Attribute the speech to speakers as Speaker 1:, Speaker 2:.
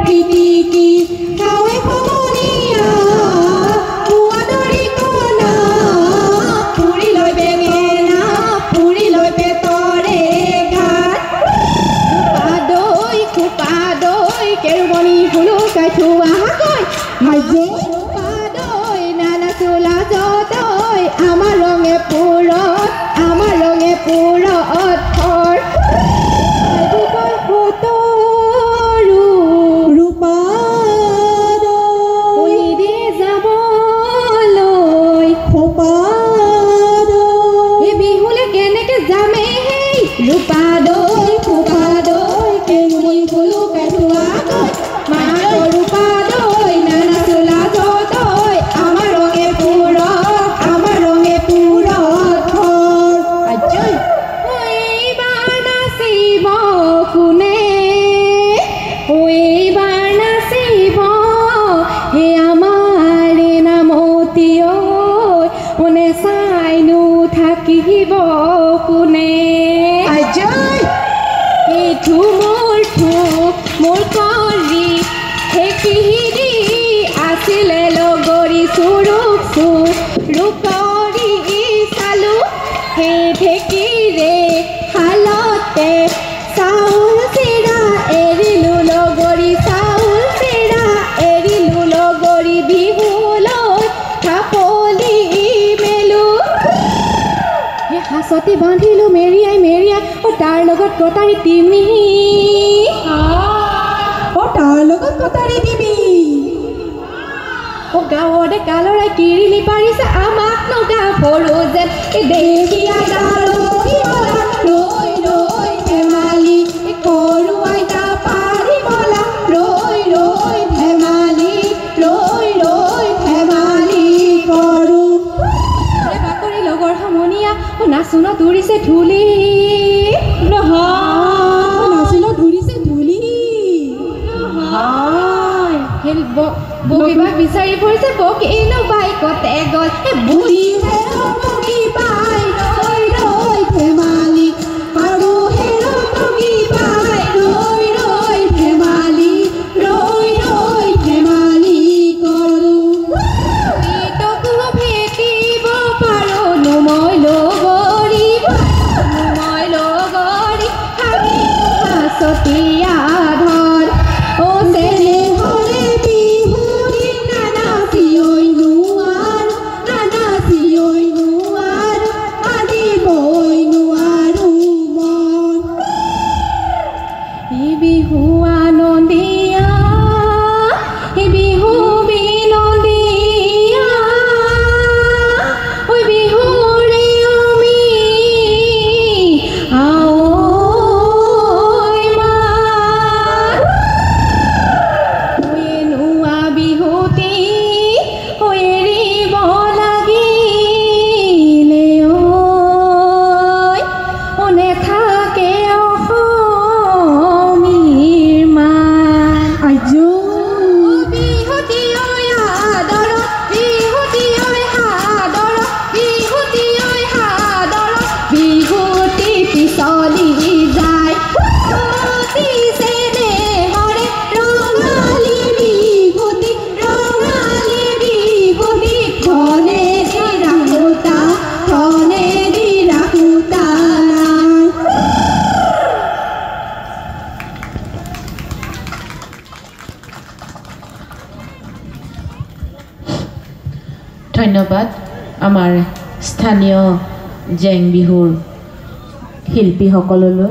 Speaker 1: পিটিকি খাওৱে সমনীয়া পুৱাদৰি কণা পুৰি লৈ বেঙেনা পুৰি লৈ পেটৰে ঘাট খোপা দৈ কেৰুমণি হুলুকাই থোৱা হাকৈ মাজে খোপা দৈ নানা চোলা জদৈ আমাৰ ৰঙে পুৰত থৰ Lupa doi, pupa doi, kerumun bulu ketua doi, mano lupa doi, nana sula doi, amaronge puro thor. Ajoy, oi bana sibo kune, oi bana sibo, he amare namoti oi, one sainu thakibo kune. মোৰ কৰি ঠেকিৰি আছিলে লগৰী ৰূপৰি চালো সেই ঠেকিৰে হালতে চাউল চিৰা এৰিলো লগৰী বিহুলৈ থাপলি মেলো হাঁচতি বান্ধিলো মেৰিয়াই তাৰ লগত কটাৰী তিমি গাঁৱতে কালৰাই কিৰিলি পাৰিছে আমাক নগা সৰু যেন দেখিয়া ৰৈ ধেমালি কৰো আইতা পাৰিবলা ৰৈ ধেমালি কৰো বাকৰি লগৰ সমনীয়া নাচোন দৌৰিছে ধূলি বগীবাক বিচাৰি ফুৰিছে বগীনো বাইকতে গ'ল বুঢ়ী বগী পাই ৰৈ ধেমালি আৰু হেৰ বগী পাই ৰৈ ধেমালি কৰো তকো ভেটিব পাৰো মই লগৰী হাঁচতীয়া ধৰ
Speaker 2: ধন্যবাদ আমাৰ স্থানীয় জেং বিহুৰ শিল্পীসকললৈ।